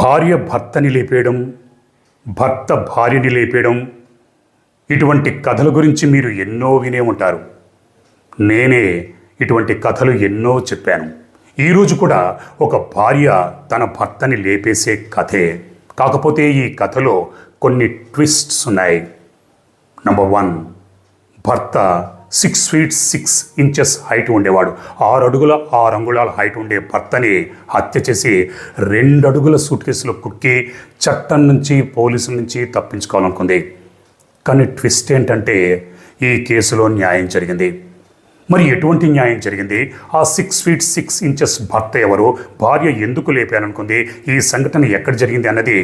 భార్య భర్తని లేపేయడం, భర్త భార్యని లేపేయడం, ఇటువంటి కథల గురించి మీరు ఎన్నో వినే ఉంటారు. నేనే ఇటువంటి కథలు ఎన్నో చెప్పాను. ఈరోజు కూడా ఒక భార్య తన భర్తని లేపేసే కథే. కాకపోతే ఈ కథలో కొన్ని ట్విస్ట్స్ ఉన్నాయి. నంబర్ 1, భర్త 6 feet 6 inches హైట్ ఉండేవాడు. 6 అడుగుల 6 అంగుళాల హైట్ ఉండే భర్తని హత్య చేసి 2 అడుగుల సూట్ కేసులో కుక్కి చట్టం నుంచి పోలీసుల నుంచి తప్పించుకోవాలనుకుంది. కానీ ట్విస్ట్ ఏంటంటే ఈ కేసులో న్యాయం జరిగింది. మరి ఎటువంటి న్యాయం జరిగింది? ఆ 6 feet 6 inches భర్త ఎవరు, భార్య ఎందుకు లేపాననుకుంది, ఈ సంఘటన ఎక్కడ జరిగింది అన్నది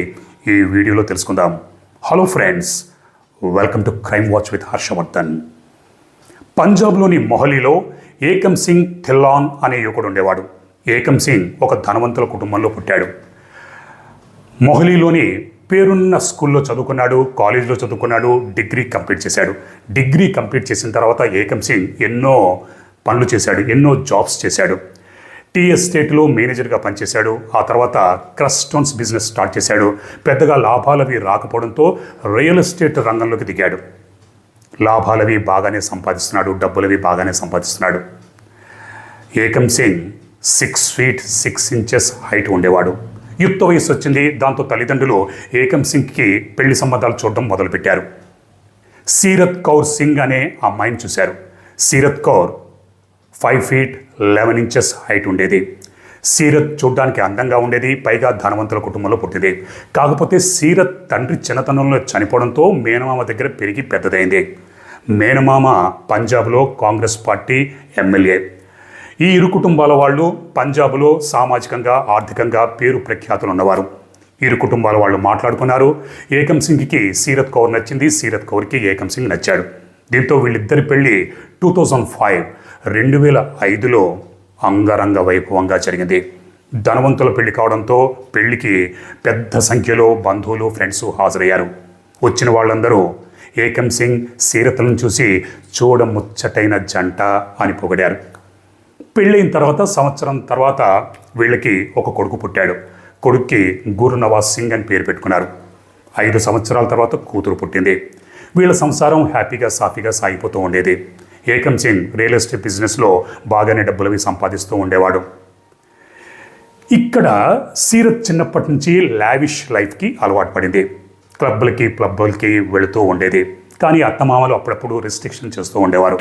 ఈ వీడియోలో తెలుసుకుందాం. Hello friends, welcome to Crime Watch with Harshavardhan. పంజాబ్లోని మొహాలీలో ఏకమ్ సింగ్ థిల్లాన్ అనే యువకుడు ఉండేవాడు. ఏకమ్ సింగ్ ఒక ధనవంతుల కుటుంబంలో పుట్టాడు. మొహాలీలోని పేరున్న స్కూల్లో చదువుకున్నాడు, కాలేజీలో చదువుకున్నాడు, డిగ్రీ కంప్లీట్ చేశాడు. డిగ్రీ కంప్లీట్ చేసిన తర్వాత ఏకమ్ సింగ్ ఎన్నో పనులు చేశాడు, ఎన్నో జాబ్స్ చేశాడు. టీ ఎస్టేట్లో మేనేజర్గా పనిచేశాడు. ఆ తర్వాత క్రష్ స్టోన్స్ బిజినెస్ స్టార్ట్ చేశాడు. పెద్దగా లాభాలవి రాకపోవడంతో రియల్ ఎస్టేట్ రంగంలోకి దిగాడు. లాభాలవి బాగానే సంపాదిస్తున్నాడు, డబ్బులవి బాగానే సంపాదిస్తున్నాడు. Ekam Singh 6 feet 6 inches height ఉండేవాడు. యుక్త వయసు వచ్చింది. దాంతో తల్లిదండ్రులు ఏకమ్ సింగ్కి పెళ్లి సంబంధాలు చూడడం మొదలుపెట్టారు. సీరత్ కౌర్ సింగ్ అనే అమ్మాయిని చూశారు. Seerat Kaur 5 feet 11 inches height ఉండేది. సీరత్ చూడ్డానికి అందంగా ఉండేది, పైగా ధనవంతుల కుటుంబంలో పుట్టింది. కాకపోతే సీరత్ తండ్రి చిన్నతనంలో చనిపోవడంతో మేనమామ దగ్గర పెరిగి పెద్దదైంది. మేనమామ పంజాబ్లో కాంగ్రెస్ పార్టీ ఎమ్మెల్యే. ఈ ఇరు కుటుంబాల వాళ్ళు పంజాబ్లో సామాజికంగా ఆర్థికంగా పేరు ప్రఖ్యాతులు ఉన్నవారు. ఇరు కుటుంబాల వాళ్ళు మాట్లాడుకున్నారు. ఏకమ్ సింగ్కి సీరత్ కౌర్ నచ్చింది, సీరత్ కౌర్కి ఏకమ్ సింగ్ నచ్చాడు. దీంతో వీళ్ళిద్దరి పెళ్లి 2005లో అంగరంగ వైభవంగా జరిగింది. ధనవంతుల పెళ్లి కావడంతో పెళ్లికి పెద్ద సంఖ్యలో బంధువులు, ఫ్రెండ్స్ హాజరయ్యారు. వచ్చిన వాళ్ళందరూ ఏకమ్ సింగ్ సీరత్లను చూసి చూడముచ్చటైన జంట అని పొగిడారు. పెళ్ళైన తర్వాత సంవత్సరం తర్వాత వీళ్ళకి ఒక కొడుకు పుట్టాడు. కొడుక్కి గురునవాజ్ సింగ్ అని పేరు పెట్టుకున్నారు. 5 సంవత్సరాల తర్వాత కూతురు పుట్టింది. వీళ్ళ సంసారం హ్యాపీగా సాఫీగా సాగిపోతూ ఉండేది. ఏకమ్ సింగ్ రియల్ ఎస్టేట్ బిజినెస్లో బాగానే డబ్బులవి సంపాదిస్తూ ఉండేవాడు. ఇక్కడ సీరత్ చిన్నప్పటి నుంచి లావిష్ లైఫ్కి అలవాటు పడింది. క్లబ్బులకి వెళుతూ ఉండేది. కానీ అత్తమామలు అప్పుడప్పుడు రిస్ట్రిక్షన్ చేస్తూ ఉండేవారు.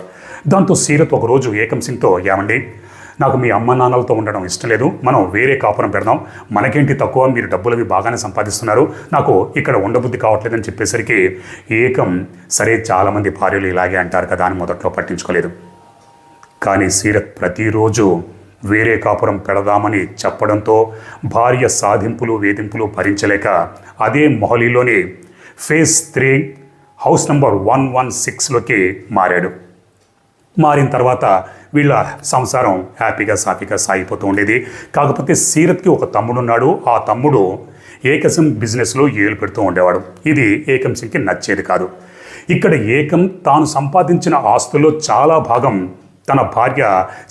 దాంతో సీరత్ ఒకరోజు ఏకమ్ సింగ్తో, ఏమండి, నాకు మీ అమ్మ నాన్నలతో ఉండడం ఇష్టం లేదు, మనం వేరే కాపురం పెడదాం, మనకేంటి తక్కువ, మీరు డబ్బులవి బాగానే సంపాదిస్తున్నారు, నాకు ఇక్కడ ఉండబుద్ధి కావట్లేదని చెప్పేసరికి ఏకమ్, సరే చాలామంది భార్యలు ఇలాగే అంటారు కదా అని మొదట్లో పట్టించుకోలేదు. కానీ సీరత్ ప్రతిరోజు వేరే కాపురం పెడదామని చెప్పడంతో భార్య సాధింపులు వేధింపులు భరించలేక అదే మొహాలీలోని ఫేజ్ 3 హౌస్ నంబర్ 116లోకి మారాడు. మారిన తర్వాత వీళ్ళ సంసారం హ్యాపీగా సాఫీగా సాగిపోతూ ఉండేది. కాకపోతే సీరత్కి ఒక తమ్ముడున్నాడు. ఆ తమ్ముడు ఏకమ్ సింగ్ బిజినెస్లో ఏలు పెడుతూ ఉండేవాడు. ఇది ఏకమ్ సింగ్కి నచ్చేది కాదు. ఇక్కడ ఏకమ్ తాను సంపాదించిన ఆస్తుల్లో చాలా భాగం తన భార్య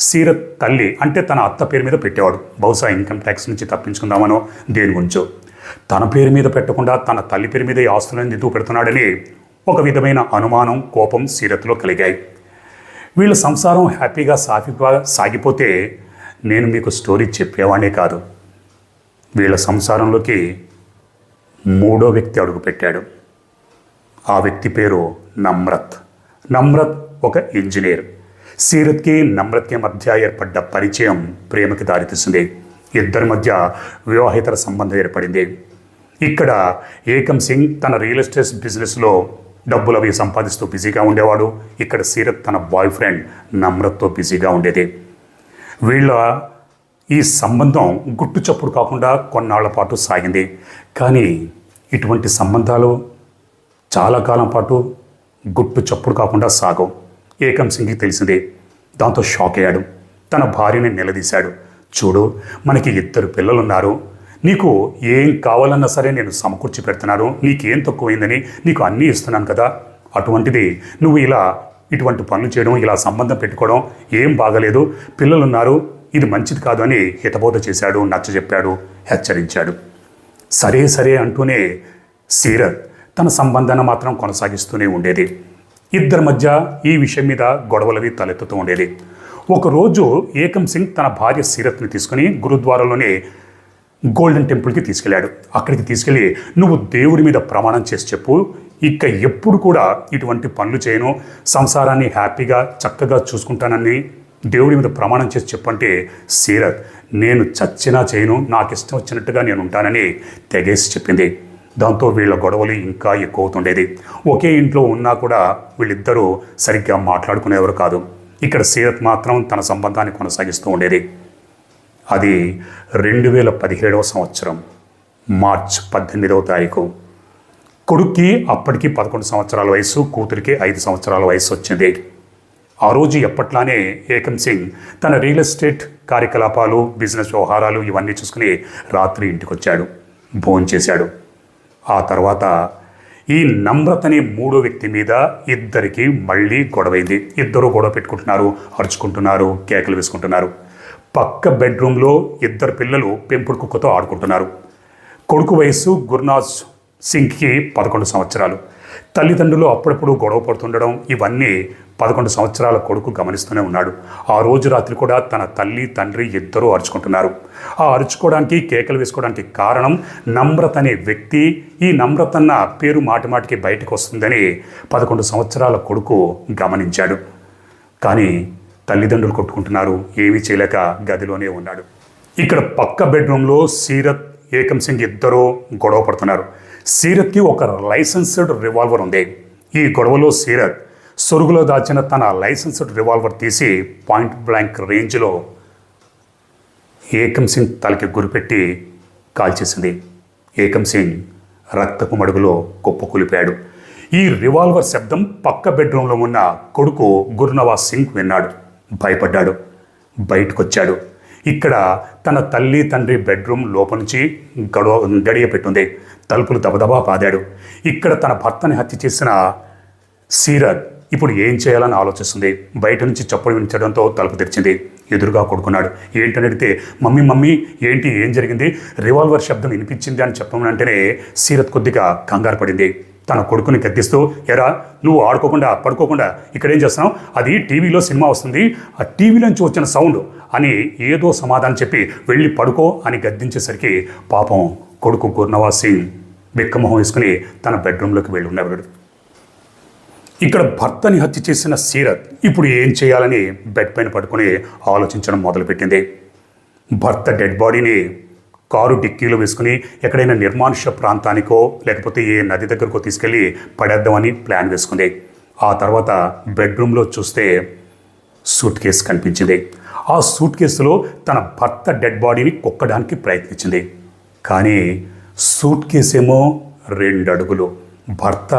సీరత్ తల్లి అంటే తన అత్త పేరు మీద పెట్టేవాడు. బహుశా ఇన్కమ్ ట్యాక్స్ నుంచి తప్పించుకుందామనో దేని గురించో. తన పేరు మీద పెట్టకుండా తన తల్లి పేరు మీద ఈ ఆస్తులను ఎందుకు పెడుతున్నాడని ఒక విధమైన అనుమానం, కోపం సీరత్లో కలిగాయి. వీళ్ళ సంసారం హ్యాపీగా సాఫీగా సాగిపోతే నేను మీకు స్టోరీ చెప్పేవాడే కాదు. వీళ్ళ సంసారంలోకి 3వ వ్యక్తి అడుగుపెట్టాడు. ఆ వ్యక్తి పేరు నమ్రత్. నమ్రత్ ఒక ఇంజనీర్. సీరత్కి నమ్రత్కి మధ్య ఏర్పడ్డ పరిచయం ప్రేమకి దారితీసింది. ఇద్దరి మధ్య వివాహేతర సంబంధం ఏర్పడింది. ఇక్కడ ఏకమ్ సింగ్ తన రియల్ ఎస్టేట్ బిజినెస్లో డబ్బులు అవి సంపాదిస్తూ బిజీగా ఉండేవాడు. ఇక్కడ సీరత్ తన బాయ్ ఫ్రెండ్ నమ్రత్తో బిజీగా ఉండేది. వీళ్ళ ఈ సంబంధం గుట్టు చప్పుడు కాకుండా కొన్నాళ్ల పాటు సాగింది. కానీ ఇటువంటి సంబంధాలు చాలా కాలం పాటు గుట్టు చప్పుడు కాకుండా సాగవు. ఏకమ్ సింగ్కి తెలిసింది. దాంతో షాక్ అయ్యాడు. తన భార్యని నిలదీశాడు. చూడు, మనకి 2 పిల్లలున్నారు, నీకు ఏం కావాలన్నా సరే నేను సమకూర్చి పెడుతున్నాను, నీకేం తక్కువైందని, నీకు అన్నీ ఇస్తున్నాను కదా, అటువంటిది నువ్వు ఇటువంటి పనులు చేయడం, ఇలా సంబంధం పెట్టుకోవడం ఏం బాగలేదు, పిల్లలున్నారు, ఇది మంచిది కాదు అని హితబోధ చేశాడు, నచ్చజెప్పాడు, హెచ్చరించాడు. సరే సరే అంటూనే సీరత్ తన సంబంధాన్ని మాత్రం కొనసాగిస్తూనే ఉండేది. ఇద్దరి మధ్య ఈ విషయం మీద గొడవలవి తలెత్తుతూ ఉండేది. ఒకరోజు ఏకం సింగ్ తన భార్య సీరత్ని తీసుకుని గురుద్వారాలోనే గోల్డెన్ టెంపుల్కి తీసుకెళ్లాడు. అక్కడికి తీసుకెళ్ళి, నువ్వు దేవుడి మీద ప్రమాణం చేసి చెప్పు, ఇక ఎప్పుడు కూడా ఇటువంటి పనులు చేయను, సంసారాన్ని హ్యాపీగా చక్కగా చూసుకుంటానని దేవుడి మీద ప్రమాణం చేసి చెప్పంటే సీరత్, నేను చచ్చినా చేయను, నాకు ఇష్టం వచ్చినట్టుగా నేను ఉంటానని తెగేసి చెప్పింది. దాంతో వీళ్ళ గొడవలు ఇంకా ఎక్కువ అవుతుండేది. ఒకే ఇంట్లో ఉన్నా కూడా వీళ్ళిద్దరూ సరిగ్గా మాట్లాడుకునేవారు కాదు. ఇక్కడ సీరత్ మాత్రం తన సంబంధాన్ని కొనసాగిస్తూ ఉండేది. అది 2017 సంవత్సరం మార్చ్ 18వ తారీఖు. కొడుక్కి అప్పటికి 11 సంవత్సరాల వయసు, కూతురికి 5 సంవత్సరాల వయసు వచ్చింది. ఆ రోజు ఎప్పట్లానే ఏకం సింగ్ తన రియల్ ఎస్టేట్ కార్యకలాపాలు, బిజినెస్ వ్యవహారాలు ఇవన్నీ చూసుకుని రాత్రి ఇంటికి వచ్చాడు, భోంచేశాడు. ఆ తర్వాత ఈ నమ్రత్ అనే మూడో వ్యక్తి మీద ఇద్దరికి మళ్ళీ గొడవైంది. ఇద్దరు గొడవ పెట్టుకుంటున్నారు, అరుచుకుంటున్నారు, కేకలు వేసుకుంటున్నారు. పక్క బెడ్రూమ్లో ఇద్దరు పిల్లలు పెంపుడు కుక్కతో ఆడుకుంటున్నారు. కొడుకు వయస్సు గుర్నాజ్ సింగ్కి 11 సంవత్సరాలు. తల్లిదండ్రులు అప్పుడప్పుడు గొడవ పడుతుండడం ఇవన్నీ 11 సంవత్సరాల కొడుకు గమనిస్తూనే ఉన్నాడు. ఆ రోజు రాత్రి కూడా తన తల్లి తండ్రి ఇద్దరూ అరుచుకుంటున్నారు. ఆ అరుచుకోవడానికి, కేకలు వేసుకోవడానికి కారణం నమ్రత్ అనే వ్యక్తి. ఈ నమ్రత్ అన్న పేరు మాటి మాటికి బయటకు వస్తుందని 11 సంవత్సరాల కొడుకు గమనించాడు. కానీ తల్లిదండ్రులు కొట్టుకుంటున్నారు, ఏమీ చేయలేక గదిలోనే ఉన్నాడు. ఇక్కడ పక్క బెడ్రూమ్లో సీరత్, ఏకం సింగ్ ఇద్దరూ గొడవ పడుతున్నారు. సీరత్కి ఒక లైసెన్స్డ్ రివాల్వర్ ఉంది. ఈ గొడవలో సీరత్ సొరుగులో దాచిన తన లైసెన్స్డ్ రివాల్వర్ తీసి పాయింట్ బ్లాంక్ రేంజ్లో ఏకం సింగ్ తలకి గురిపెట్టి కాల్చేసింది. ఏకం సింగ్ రక్తపు మడుగులో కుప్పకూలిపోయాడు. ఈ రివాల్వర్ శబ్దం పక్క బెడ్రూమ్లో ఉన్న కొడుకు గుర్నవాజ్ సింగ్ విన్నాడు, భయపడ్డాడు, బయటకొచ్చాడు. ఇక్కడ తన తల్లి తండ్రి బెడ్రూమ్ లోపల నుంచి గడియ పెట్టుంది. తలుపులు దబదబా పాదాడు. ఇక్కడ తన భర్తని హత్య చేసిన సీరత్ ఇప్పుడు ఏం చేయాలని ఆలోచిస్తుంది. బయట నుంచి చప్పుడు వినించడంతో తలుపు తెరిచింది. ఎదురుగా కొడుకున్నాడు. ఏంటని అడిగితే, మమ్మీ మమ్మీ ఏంటి, ఏం జరిగింది, రివాల్వర్ శబ్దం వినిపించింది అని చెప్పమంటేనే సీరత్ కొద్దిగా కంగారు పడింది. తన కొడుకుని గద్దిస్తూ, ఎరా నువ్వు ఆడుకోకుండా పడుకోకుండా ఇక్కడేం చేస్తున్నావు, అది టీవీలో సినిమా వస్తుంది, ఆ టీవీలోంచి వచ్చిన సౌండ్ అని ఏదో సమాధానం చెప్పి వెళ్ళి పడుకో అని గద్దించేసరికి పాపం కొడుకు గుర్నవాజ్ సింగ్ బిక్కమొహం వేసుకుని తన బెడ్రూమ్లోకి వెళ్ళి ఉండేవాడు. ఇక్కడ భర్తని హత్య చేసిన సీరత్ ఇప్పుడు ఏం చేయాలని బెడ్ పైన పడుకుని ఆలోచించడం మొదలుపెట్టింది. భర్త డెడ్ బాడీని కారు డిక్కీలో వేసుకుని ఎక్కడైనా నిర్మానుష్య ప్రాంతానికో లేకపోతే ఏ నది దగ్గరకో తీసుకెళ్ళి పడేద్దామని ప్లాన్ వేసుకుంది. ఆ తర్వాత బెడ్రూమ్లో చూస్తే సూట్ కేసు కనిపించింది. ఆ సూట్ కేసులో తన భర్త డెడ్ బాడీని కుక్కడానికి ప్రయత్నించింది. కానీ సూట్ కేసేమో 2 అడుగులు, భర్త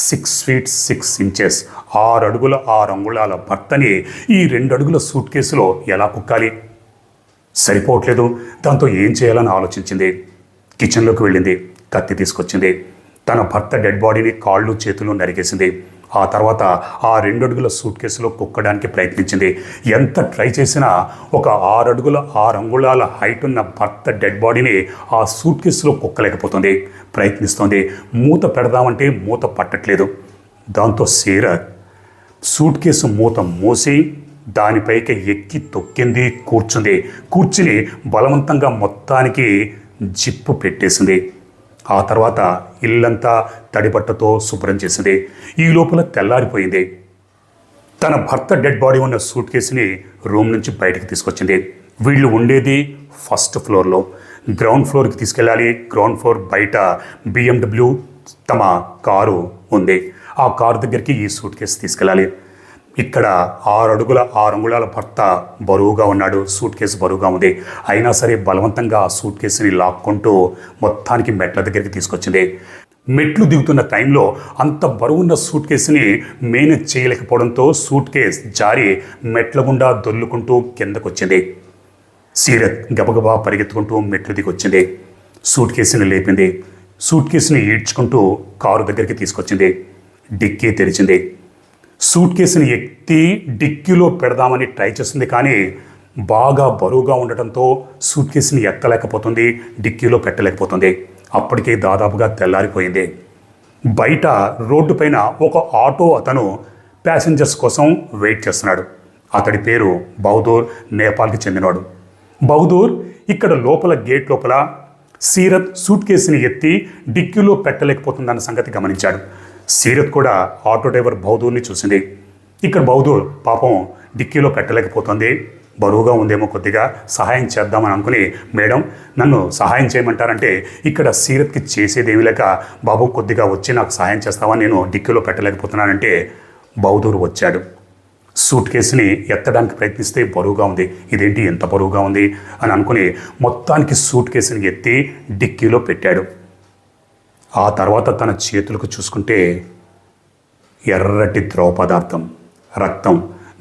6 feet 6 inches, 6 అడుగుల 6 అంగుళాల భర్తని ఈ 2 అడుగుల సూట్ కేసులో ఎలా కుక్కాలి? సరిపోవట్లేదు. దాంతో ఏం చేయాలని ఆలోచించింది. కిచెన్లోకి వెళ్ళింది, కత్తి తీసుకొచ్చింది. తన భర్త డెడ్ బాడీని కాళ్ళు చేతులు నరికేసింది. ఆ తర్వాత ఆ 2 అడుగుల సూట్ కేసులో కుక్కడానికి ప్రయత్నించింది. ఎంత ట్రై చేసినా ఒక 6 అడుగుల 6 అంగుళాల హైట్ ఉన్న భర్త డెడ్ బాడీని ఆ సూట్ కేసులో కుక్కలేకపోతుంది. ప్రయత్నిస్తోంది. మూత పెడదామంటే మూత పట్టట్లేదు. దాంతో సీరత్ సూట్ కేసు మూత మూసి దానిపైకి ఎక్కి తొక్కింది, కూర్చుని బలవంతంగా మొత్తానికి జిప్పు పెట్టేసింది. ఆ తర్వాత ఇల్లంతా తడిబట్టతో శుభ్రం చేసింది. ఈ లోపల తెల్లారిపోయింది. తన భర్త డెడ్ బాడీ ఉన్న సూట్ కేసుని రూమ్ నుంచి బయటకు తీసుకొచ్చింది. వీళ్ళు ఉండేది ఫస్ట్ ఫ్లోర్లో. గ్రౌండ్ ఫ్లోర్కి తీసుకెళ్ళాలి. గ్రౌండ్ ఫ్లోర్ బయట BMW తమ కారు ఉంది. ఆ కారు దగ్గరికి ఈ సూట్ కేసు తీసుకెళ్ళాలి. ఇక్కడ 6 అడుగుల 6 అంగుళాల భర్త బరువుగా ఉన్నాడు. సూట్ కేసు బరువుగా ఉంది. అయినా సరే బలవంతంగా ఆ సూట్ కేసుని లాక్కుంటూ మొత్తానికి మెట్ల దగ్గరికి తీసుకొచ్చింది. మెట్లు దిగుతున్న టైంలో అంత బరువున్న సూట్ కేసుని మేనేజ్ చేయలేకపోవడంతో సూట్ కేస్ జారి మెట్ల గుండా దొల్లుకుంటూ కిందకొచ్చింది. సీరత్ గబగబా పరిగెత్తుకుంటూ మెట్లు దిగొచ్చింది. సూట్ కేసుని లేపింది. సూట్ కేసుని ఈడ్చుకుంటూ కారు దగ్గరికి తీసుకొచ్చింది. డిక్కీ తెరిచింది. సూట్ కేసుని ఎత్తి డిక్కీలో పెడదామని ట్రై చేస్తుంది. కానీ బాగా బరువుగా ఉండటంతో సూట్ కేసుని ఎత్తలేకపోతుంది, డిక్కీలో పెట్టలేకపోతుంది. అప్పటికే దాదాపుగా తెల్లారిపోయింది. బయట రోడ్డు పైన ఒక ఆటో అతను ప్యాసింజర్స్ కోసం వెయిట్ చేస్తున్నాడు. అతడి పేరు బహదూర్, నేపాల్కి చెందినవాడు. బహదూర్ ఇక్కడ లోపల గేట్ లోపల సీరత్ సూట్ కేసుని ఎత్తి డిక్కీలో పెట్టలేకపోతుందన్న సంగతి గమనించాడు. సీరత్ కూడా ఆటో డ్రైవర్ బహదూర్ని చూసింది. ఇక్కడ బహదూర్ పాపం డిక్కీలో పెట్టలేకపోతుంది, బరువుగా ఉందేమో, కొద్దిగా సహాయం చేద్దామని అనుకుని, మేడం నన్ను సహాయం చేయమంటారంటే ఇక్కడ సీరత్కి చేసేదేమీ లేక, బాబు కొద్దిగా వచ్చి నాకు సహాయం చేస్తావని, నేను డిక్కీలో పెట్టలేకపోతున్నానంటే బహదూర్ వచ్చాడు. సూట్ కేసుని ఎత్తడానికి ప్రయత్నిస్తే బరువుగా ఉంది, ఇదేంటి ఎంత బరువుగా ఉంది అని అనుకుని మొత్తానికి సూట్ కేసుని ఎత్తి డిక్కీలో పెట్టాడు. ఆ తర్వాత తన చేతులకు చూసుకుంటే ఎర్రటి ద్రవ పదార్థం, రక్తం.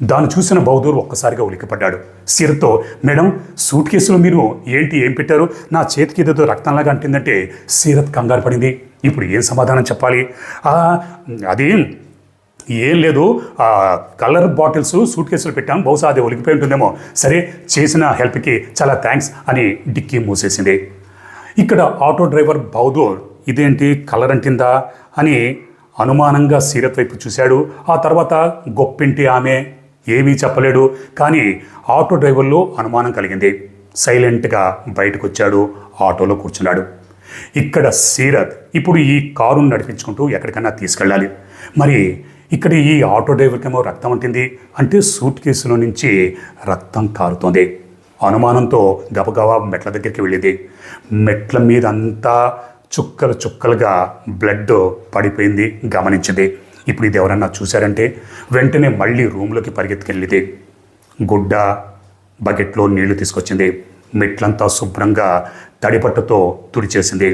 దాన్ని చూసిన బహదూర్ ఒక్కసారిగా ఉలిక్కిపడ్డాడు. సీరత్తో, మేడం సూట్ కేసులో మీరు ఏం పెట్టారు, నా చేతికి ఏదో రక్తంలాగా అంటుందంటే సీరత్ కంగారు పడింది. ఇప్పుడు ఏం సమాధానం చెప్పాలి? అది ఏం లేదు, కలర్ బాటిల్స్ సూట్ కేసులు పెట్టాం, బహుశా అది ఒలిగిపోయి ఉంటుందేమో, సరే చేసిన హెల్ప్కి చాలా థ్యాంక్స్ అని డిక్కీ మూసేసింది. ఇక్కడ ఆటో డ్రైవర్ బహదూర్ ఇదేంటి కలర్ అంటిందా అని అనుమానంగా సీరత్ వైపు చూశాడు. ఆ తర్వాత గొప్పింటి ఆమె ఏమీ చెప్పలేడు, కానీ ఆటో డ్రైవర్లో అనుమానం కలిగింది. సైలెంట్గా బయటకు వచ్చాడు, ఆటోలో కూర్చున్నాడు. ఇక్కడ సీరత్ ఇప్పుడు ఈ కారును నడిపించుకుంటూ ఎక్కడికన్నా తీసుకెళ్ళాలి. మరి ఇక్కడ ఈ ఆటో డ్రైవర్కేమో రక్తం అంటింది అంటే సూట్ కేసులో నుంచి రక్తం కారుతోంది. అనుమానంతో గబగబా మెట్ల దగ్గరికి వెళ్ళింది. మెట్ల మీద అంతా చుక్కలు చుక్కలుగా బ్లడ్ పడిపోయింది గమనించింది. ఇప్పుడు ఇది ఎవరన్నా చూశారంటే వెంటనే మళ్ళీ రూమ్లోకి పరిగెత్తుకెళ్ళింది. గుడ్డ బకెట్లో నీళ్లు తీసుకొచ్చింది. మెట్లంతా శుభ్రంగా తడిపట్టుతో తుడిచేసింది.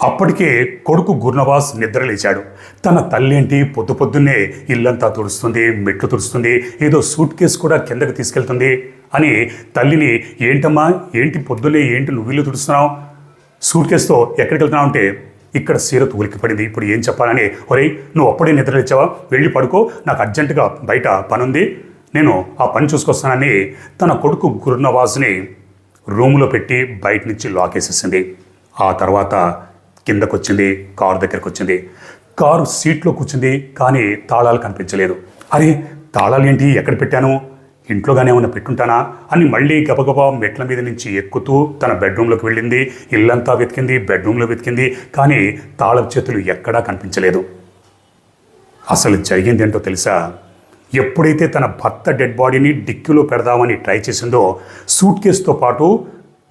అప్పటికే కొడుకు గుర్నవాస్ నిద్రలేచాడు. తన తల్లేంటి పొద్దున్నే ఇల్లంతా తుడుస్తుంది, మెట్లు తుడుస్తుంది, ఏదో సూట్ కేసు కూడా కిందకి తీసుకెళ్తుంది అని తల్లిని, ఏంటమ్మా ఏంటి పొద్దున్నే ఏంటి నువ్వు ఇల్లు తుడుస్తున్నావు, సూట్ కేసుతో ఎక్కడికి వెళ్తున్నావు అంటే ఇక్కడ సీరత్ ఉలిక్కిపడింది. ఇప్పుడు ఏం చెప్పాలని, ఒరేయ్ నువ్వు అప్పుడే నిద్రలేచావా, వెళ్ళి పడుకో, నాకు అర్జెంటుగా బయట పని ఉంది, నేను ఆ పని చూసుకొస్తానని తన కొడుకు గుర్నవాజ్ని రూములో పెట్టి బయట నుంచి లాక్ వేసేసింది. ఆ తర్వాత కిందకు వచ్చింది, కారు దగ్గరకు వచ్చింది. కారు సీట్లో కూర్చుంది, కానీ తాళాలు కనిపించలేదు. అరే తాళాలు ఏంటి, ఎక్కడ పెట్టాను, ఇంట్లోగానే ఏమైనా పెట్టుంటానా అని మళ్ళీ గబగబా మెట్ల మీద నుంచి ఎక్కుతూ తన బెడ్రూమ్లోకి వెళ్ళింది. ఇల్లంతా వెతికింది, బెడ్రూమ్లో వెతికింది, కానీ తాళపు చేతులు ఎక్కడా కనిపించలేదు. అసలు జరిగిందేంటో తెలుసా? ఎప్పుడైతే తన భర్త డెడ్ బాడీని డిక్కీలో పెడదామని ట్రై చేసిందో సూట్ కేసుతో పాటు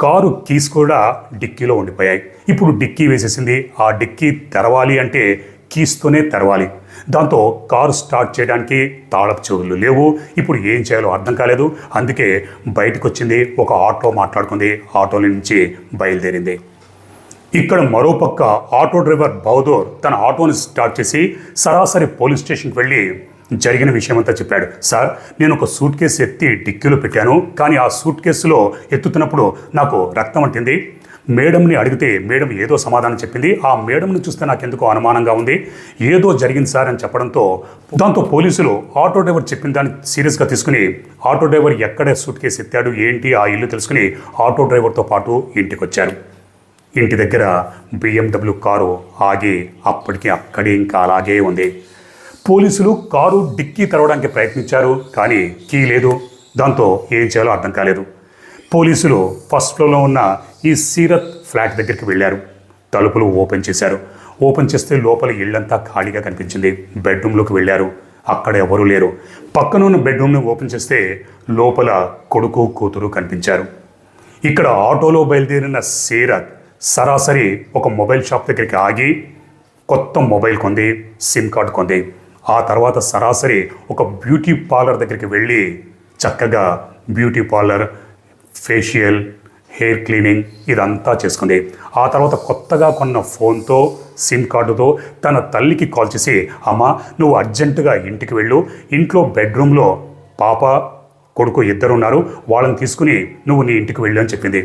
కారు కీస్ కూడా డిక్కీలో ఉండిపోయాయి. ఇప్పుడు డిక్కీ వేసేసింది. ఆ డిక్కీ తెరవాలి అంటే కీస్తోనే తెరవాలి. దాంతో కారు స్టార్ట్ చేయడానికి తాళపు చెవులు లేవు. ఇప్పుడు ఏం చేయాలో అర్థం కాలేదు. అందుకే బయటకు వచ్చింది, ఒక ఆటో మాట్లాడుకుంది, ఆటోల నుంచి బయలుదేరింది. ఇక్కడ మరోపక్క ఆటో డ్రైవర్ బహదూర్ తన ఆటోని స్టార్ట్ చేసి సరాసరి పోలీస్ స్టేషన్కి వెళ్ళి జరిగిన విషయమంతా చెప్పాడు. సార్ నేను ఒక సూట్ కేసు ఎత్తి డిక్కీలో పెట్టాను, కానీ ఆ సూట్ కేసులో ఎత్తుతున్నప్పుడు నాకు రక్తం అంటింది. మేడంని అడిగితే మేడం ఏదో సమాధానం చెప్పింది. ఆ మేడంని చూస్తే నాకెందుకో అనుమానంగా ఉంది, ఏదో జరిగింది సార్ అని చెప్పడంతో దాంతో పోలీసులు ఆటో డ్రైవర్ చెప్పిన దాన్ని సీరియస్గా తీసుకుని ఆటో డ్రైవర్ ఎక్కడ సూట్ కేసు ఎత్తాడు ఏంటి ఆ ఇల్లు తెలుసుకుని ఆటో డ్రైవర్తో పాటు ఇంటికి వచ్చారు. ఇంటి దగ్గర BMW కారు ఆగి అప్పటికి అక్కడే ఇంకా అలాగే ఉంది. పోలీసులు కారు డిక్కీ తెరవడానికి ప్రయత్నించారు, కానీ కీ లేదు. దాంతో ఏం చేయాలో అర్థం కాలేదు. పోలీసులు ఫస్ట్ ఫ్లోర్లో ఉన్న ఈ సీరత్ ఫ్లాట్ దగ్గరికి వెళ్ళారు. తలుపులు ఓపెన్ చేశారు. ఓపెన్ చేస్తే లోపల ఇళ్లంతా ఖాళీగా కనిపించింది. బెడ్రూమ్లోకి వెళ్ళారు, అక్కడ ఎవరూ లేరు. పక్కన ఉన్న బెడ్రూమ్ని ఓపెన్ చేస్తే లోపల కొడుకు కూతురు కనిపించారు. ఇక్కడ ఆటోలో బయలుదేరిన సీరత్ సరాసరి ఒక మొబైల్ షాప్ దగ్గరికి ఆగి కొత్త మొబైల్ కొంది, సిమ్ కార్డు కొంది. ఆ తర్వాత సరాసరి ఒక బ్యూటీ పార్లర్ దగ్గరికి వెళ్ళి చక్కగా beauty parlour, facial, hair cleaning ఇదంతా చేసుకుంది. ఆ తర్వాత కొత్తగా కొన్న ఫోన్తో, సిమ్ కార్డుతో తన తల్లికి కాల్ చేసి, అమ్మ నువ్వు అర్జెంటుగా ఇంటికి వెళ్ళు, ఇంట్లో బెడ్రూమ్లో పాప కొడుకు ఇద్దరు ఉన్నారు, వాళ్ళని తీసుకుని నువ్వు నీ ఇంటికి వెళ్ళు అని చెప్పింది.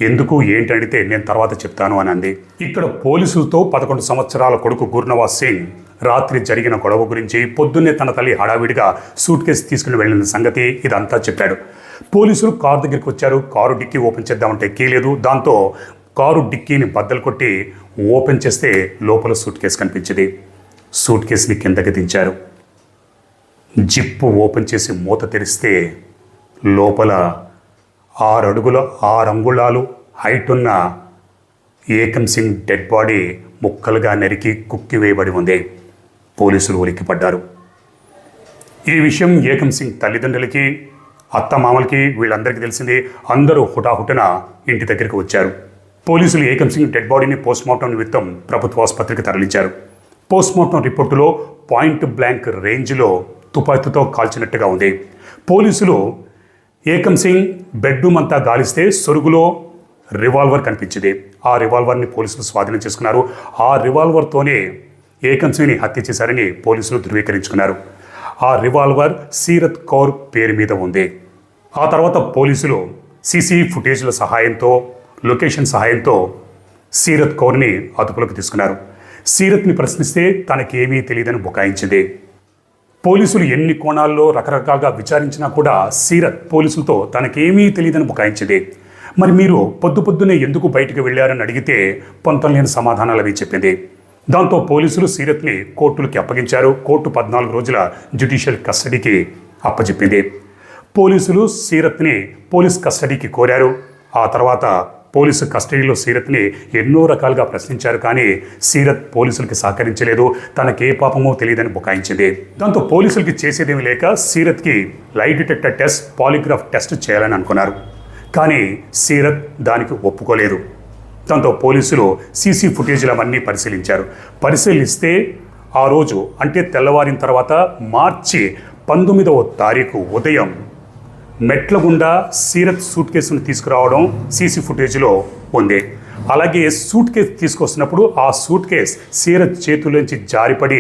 ఎందుకు ఏంటి అడిగితే నేను తర్వాత చెప్తాను అని అంది. ఇక్కడ పోలీసులతో 11 సంవత్సరాల కొడుకు గుర్నవాజ్ సింగ్ రాత్రి జరిగిన గొడవ గురించి, పొద్దున్నే తన తల్లి హడావిడిగా సూట్ కేసు తీసుకుని వెళ్ళిన సంగతి ఇదంతా చెప్పాడు. పోలీసులు కారు దగ్గరికి వచ్చారు. కారు డిక్కీ ఓపెన్ చేద్దామంటే కీ లేదు. దాంతో కారు డిక్కీని బద్దలు కొట్టి ఓపెన్ చేస్తే లోపల సూట్ కేసు కనిపించింది. సూట్ కేసుని కిందకి దించారు. జిప్పు ఓపెన్ చేసి మూత తెరిస్తే లోపల 6 అడుగుల 6 అంగుళాలు హైట్ ఉన్న ఏకం సింగ్ డెడ్ బాడీ ముక్కలుగా నరికి కుక్కివేయబడి ఉంది. పోలీసులు ఉలిక్కిపడ్డారు. ఈ విషయం ఏకం సింగ్ తల్లిదండ్రులకి, అత్తమామలకి, వీళ్ళందరికీ తెలిసింది. అందరూ హుటాహుటిన ఇంటి దగ్గరికి వచ్చారు. పోలీసులు ఏకం సింగ్ డెడ్ బాడీని పోస్ట్మార్టం నిమిత్తం ప్రభుత్వ ఆసుపత్రికి తరలించారు. పోస్ట్మార్టం రిపోర్టులో పాయింట్ బ్లాంక్ రేంజ్లో తుపాకీతో కాల్చినట్టుగా ఉంది. పోలీసులు ఏకం సింగ్ బెడ్రూమ్ అంతా గాలిస్తే సొరుగులో రివాల్వర్ కనిపించింది. ఆ రివాల్వర్ని పోలీసులు స్వాధీనం చేసుకున్నారు. ఆ రివాల్వర్తోనే ఏకం సింగ్ని హత్య చేశారని పోలీసులు ధృవీకరించుకున్నారు. ఆ రివాల్వర్ సీరత్ కౌర్ పేరు మీద ఉంది. ఆ తర్వాత పోలీసులు సీసీ ఫుటేజ్ల సహాయంతో, లొకేషన్ సహాయంతో సీరత్ కౌర్ని అదుపులోకి తీసుకున్నారు. సీరత్ని ప్రశ్నిస్తే తనకేమీ తెలియదని బుకాయించింది. పోలీసులు ఎన్ని కోణాల్లో రకరకాలుగా విచారించినా కూడా సీరత్ పోలీసులతో తనకేమీ తెలియదని బుకాయించింది. మరి మీరు పొద్దునే ఎందుకు బయటకు వెళ్ళారని అడిగితే పొంతలేని సమాధానాలు అవి చెప్పింది. దాంతో పోలీసులు సీరత్ని కోర్టులకి అప్పగించారు. కోర్టు 14 రోజుల జ్యుడిషియల్ కస్టడీకి అప్పచెప్పింది. పోలీసులు సీరత్ని పోలీస్ కస్టడీకి కోరారు. ఆ తర్వాత పోలీసు కస్టడీలో సీరత్ని ఎన్నో రకాలుగా ప్రశ్నించారు. కానీ సీరత్ పోలీసులకి సహకరించలేదు. తనకే పాపమో తెలియదని బుకాయించింది. దాంతో పోలీసులకి చేసేదేమీ లేక సీరత్కి lie detector test, polygraph test చేయాలని అనుకున్నారు. కానీ సీరత్ దానికి ఒప్పుకోలేదు. దాంతో పోలీసులు సీసీ ఫుటేజ్లు అవన్నీ పరిశీలించారు. పరిశీలిస్తే ఆ రోజు అంటే తెల్లవారిన తర్వాత మార్చి 19వ తారీఖు ఉదయం మెట్ల గుండా సీరత్ సూట్ కేసును తీసుకురావడం సీసీ ఫుటేజ్లో ఉంది. అలాగే సూట్ కేసు తీసుకొస్తున్నప్పుడు ఆ సూట్ కేస్ సీరత్ చేతుల్లోంచి జారిపడి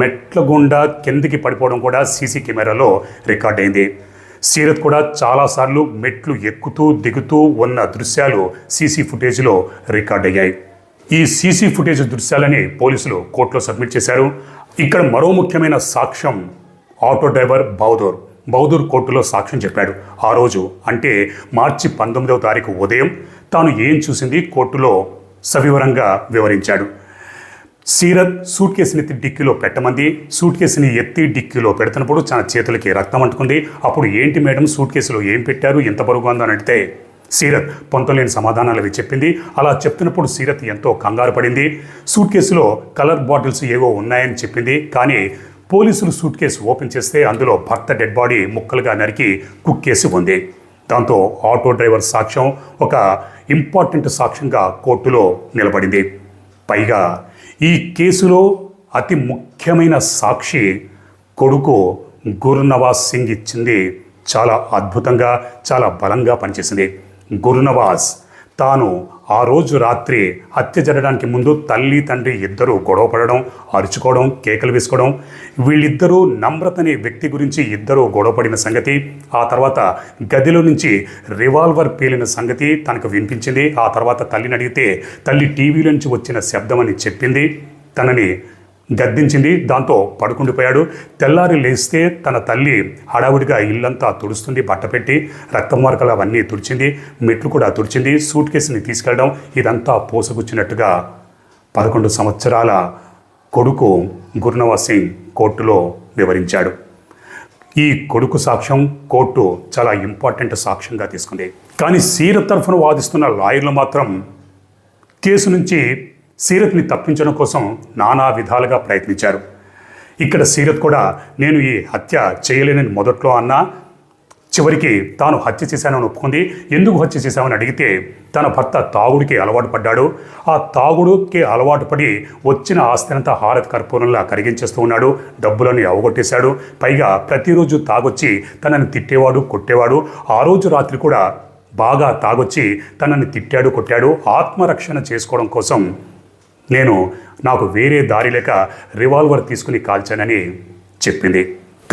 మెట్ల గుండా కిందికి పడిపోవడం కూడా సీసీ కెమెరాలో రికార్డ్ అయింది. సీరత్ కూడా చాలాసార్లు మెట్లు ఎక్కుతూ దిగుతూ ఉన్న దృశ్యాలు సీసీ ఫుటేజ్లో రికార్డ్ అయ్యాయి. ఈ సీసీ ఫుటేజ్ దృశ్యాలని పోలీసులు కోర్టులో సబ్మిట్ చేశారు. ఇక్కడ మరో ముఖ్యమైన సాక్ష్యం ఆటో డ్రైవర్ బౌదూర్ కోర్టులో సాక్ష్యం చెప్పాడు. ఆ రోజు అంటే మార్చి 19వ తారీఖు ఉదయం తాను ఏం చూసింది కోర్టులో సవివరంగా వివరించాడు. సీరత్ సూట్ కేసుని డిక్కీలో పెట్టమంది. సూట్ కేసుని ఎత్తి డిక్కీలో పెడుతున్నప్పుడు తన చేతులకి రక్తం అంటుకుంది. అప్పుడు ఏంటి మేడం సూట్ కేసులో ఏం పెట్టారు, ఎంత బరువుగా ఉందో అని అడిగితే సీరత్ పొంతలేని సమాధానాలు అవి చెప్పింది. అలా చెప్తున్నప్పుడు సీరత్ ఎంతో కంగారు పడింది. సూట్ కేసులో కలర్ బాటిల్స్ ఏవో ఉన్నాయని చెప్పింది. కానీ పోలీసులు సూట్ కేసు ఓపెన్ చేస్తే అందులో భర్త డెడ్ బాడీ ముక్కలుగా నరికి కుక్కేసి ఉంది. దాంతో ఆటో డ్రైవర్ సాక్ష్యం ఒక ఇంపార్టెంట్ సాక్ష్యంగా కోర్టులో నిలబడింది. పైగా ఈ కేసులో అతి ముఖ్యమైన సాక్షి కొడుకు గుర్నవాజ్ సింగ్ ఇచ్చింది చాలా అద్భుతంగా, చాలా బలంగా పనిచేసింది. గుర్నవాజ్ తాను ఆ రోజు రాత్రి హత్య జరగడానికి ముందు తల్లి తండ్రి ఇద్దరూ గొడవ పడడం, అరుచుకోవడం, కేకలు వేసుకోవడం, వీళ్ళిద్దరూ నమ్రత్ అనే వ్యక్తి గురించి ఇద్దరూ గొడవపడిన సంగతి, ఆ తర్వాత గదిలో నుంచి రివాల్వర్ పేలిన సంగతి తనకు వినిపించింది. ఆ తర్వాత తల్లిని అడిగితే తల్లి టీవీలో నుంచి వచ్చిన శబ్దం అని చెప్పింది. తనని గద్దించింది. దాంతో పడుకుండిపోయాడు. తెల్లారి లేస్తే తన తల్లి హడావుడిగా ఇల్లంతా తుడుస్తుంది, బట్ట పెట్టి రక్తం మార్కలు అవన్నీ తుడిచింది, మెట్లు కూడా తుడిచింది. సూట్ కేసుని తీసుకెళ్ళడం ఇదంతా పోసగుచ్చినట్టుగా 11 సంవత్సరాల కొడుకు గుర్నవాజ్ సింగ్ కోర్టులో వివరించాడు. ఈ కొడుకు సాక్ష్యం కోర్టు చాలా ఇంపార్టెంట్ సాక్ష్యంగా తీసుకుంది. కానీ సీరత్ తరఫున వాదిస్తున్న లాయర్లు మాత్రం కేసు నుంచి సీరత్ని తప్పించడం కోసం నానా విధాలుగా ప్రయత్నించారు. ఇక్కడ సీరత్ కూడా నేను ఈ హత్య చేయలేనని మొదట్లో అన్నా, చివరికి తాను హత్య చేశానని ఒప్పుకుంది. ఎందుకు హత్య చేశామని అడిగితే తన భర్త తాగుడికి అలవాటు పడ్డాడు. ఆ తాగుడుకి అలవాటు పడి వచ్చిన ఆస్తినంతా హారతి కర్పూరంలా కరిగించేస్తూ ఉన్నాడు. డబ్బులని అవగొట్టేశాడు. పైగా ప్రతిరోజు తాగొచ్చి తనని తిట్టేవాడు, కొట్టేవాడు. ఆ రోజు రాత్రి కూడా బాగా తాగొచ్చి తనని తిట్టాడు, కొట్టాడు. ఆత్మరక్షణ చేసుకోవడం కోసం నాకు వేరే దారి లేక రివాల్వర్ తీసుకుని కాల్చానని చెప్పింది.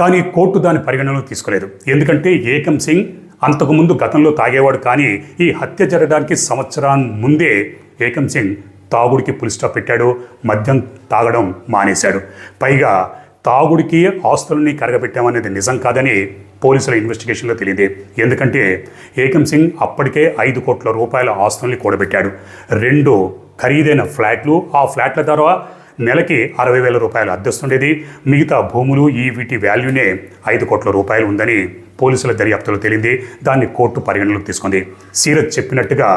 కానీ కోర్టు దాని పరిగణనలో తీసుకోలేదు. ఎందుకంటే ఏకం సింగ్ అంతకుముందు గతంలో తాగేవాడు. కానీ ఈ హత్య జరగడానికి సంవత్సరం ముందే ఏకం సింగ్ తాగుడికి ఫుల్ స్టాప్ పెట్టాడు, మద్యం తాగడం మానేశాడు. పైగా తాగుడికి ఆస్తులని కరగబెట్టామనేది నిజం కాదని పోలీసుల ఇన్వెస్టిగేషన్లో తెలియదు. ఎందుకంటే ఏకం సింగ్ అప్పటికే 5 కోట్ల రూపాయల ఆస్తుల్ని కూడబెట్టాడు. 2 ఖరీదైన ఫ్లాట్లు, ఆ ఫ్లాట్ల ద్వారా నెలకి 60,000 రూపాయలు అద్దెస్తుండేది. మిగతా భూములు వీటి వాల్యూనే 5 కోట్ల రూపాయలు ఉందని పోలీసుల దర్యాప్తులో తేలింది. దాన్ని కోర్టు పరిగణలోకి తీసుకుంది. సీరత్ చెప్పినట్టుగా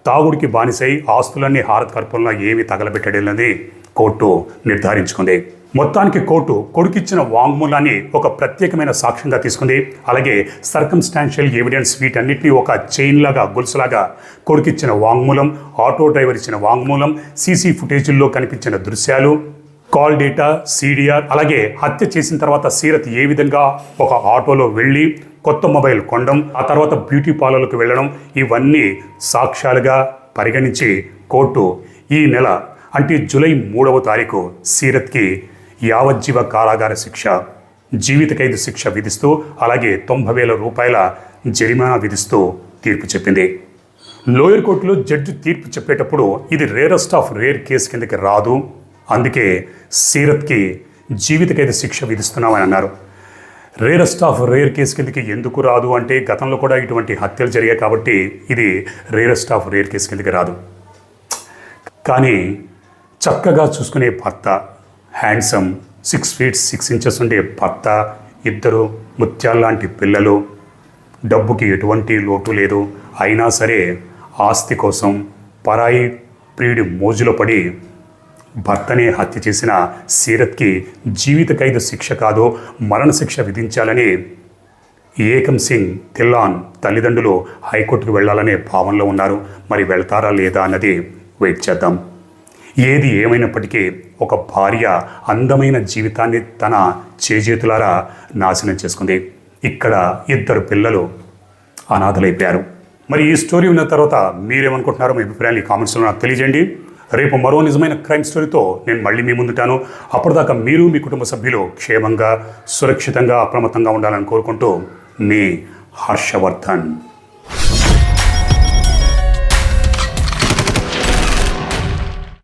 తాగుడికి బానిసై ఆస్తులన్నీ హారత్ కర్పూరంలో ఏమీ తగలబెట్టడేనని కోర్టు నిర్ధారించుకుంది. మొత్తానికి కోర్టు కొడుకిచ్చిన వాంగ్మూలాన్ని ఒక ప్రత్యేకమైన సాక్ష్యంగా తీసుకుంది. అలాగే సర్కమ్స్టాన్షియల్ ఎవిడెన్స్ వీటన్నిటిని ఒక చైన్ లాగా, గొలుసులాగా కొడుకిచ్చిన వాంగ్మూలం, ఆటో డ్రైవర్ ఇచ్చిన వాంగ్మూలం, సీసీ ఫుటేజీల్లో కనిపించిన దృశ్యాలు, కాల్ డేటా, సిడిఆర్, అలాగే హత్య చేసిన తర్వాత సీరత్ ఏ విధంగా ఒక ఆటోలో వెళ్ళి కొత్త మొబైల్ కొనడం, ఆ తర్వాత బ్యూటీ పార్లర్లకు వెళ్ళడం, ఇవన్నీ సాక్ష్యాలుగా పరిగణించి కోర్టు ఈ నెల అంటే జూలై 3వ తారీఖు సీరత్కి యావజ్జీవ కారాగార శిక్ష, జీవిత ఖైదు శిక్ష విధిస్తూ అలాగే 90,000 రూపాయల జరిమానా విధిస్తూ తీర్పు చెప్పింది. లోయర్ కోర్టులో జడ్జి తీర్పు చెప్పేటప్పుడు ఇది రేరెస్ట్ ఆఫ్ రేర్ కేసు కిందకి రాదు, అందుకే సీరత్కి జీవిత ఖైదు శిక్ష విధిస్తున్నామని అన్నారు. రేరెస్ట్ ఆఫ్ రేర్ కేసు కిందకి ఎందుకు రాదు అంటే గతంలో కూడా ఇటువంటి హత్యలు జరిగాయి కాబట్టి ఇది రేరెస్ట్ ఆఫ్ రేర్ కేసు కిందకి రాదు. కానీ చక్కగా చూసుకునే భర్త, హ్యాండ్సమ్, 6 feet 6 inches ఉండే భర్త, 2 ముత్యాల్లాంటి పిల్లలు, డబ్బుకి ఎటువంటి లోటు లేదు, అయినా సరే ఆస్తి కోసం పరాయి ప్రియుడి మోజులో పడి భర్తనే హత్య చేసిన సీరత్కి జీవిత ఖైదు శిక్ష కాదు మరణశిక్ష విధించాలని ఏకం సింగ్ థిల్లాన్ తల్లిదండ్రులు హైకోర్టుకు వెళ్లాలనే భావనలో ఉన్నారు. మరి వెళ్తారా లేదా అన్నది వెయిట్ చేద్దాం. ఏది ఏమైనప్పటికీ ఒక భార్య అందమైన జీవితాన్ని తన చేజేతులారా నాశనం చేసుకుంది. ఇక్కడ 2 పిల్లలు అనాథలైపోయారు. మరి ఈ స్టోరీ ఉన్న తర్వాత మీరేమనుకుంటున్నారో మీ అభిప్రాయాన్ని కామెంట్స్లో నాకు తెలియజేయండి. రేపు మరో నిజమైన క్రైమ్ స్టోరీతో నేను మళ్ళీ మీ ముందుంటాను. అప్పటిదాకా మీరు మీ కుటుంబ సభ్యులు క్షేమంగా, సురక్షితంగా, అప్రమత్తంగా ఉండాలని కోరుకుంటూ మీ హర్షవర్ధన్.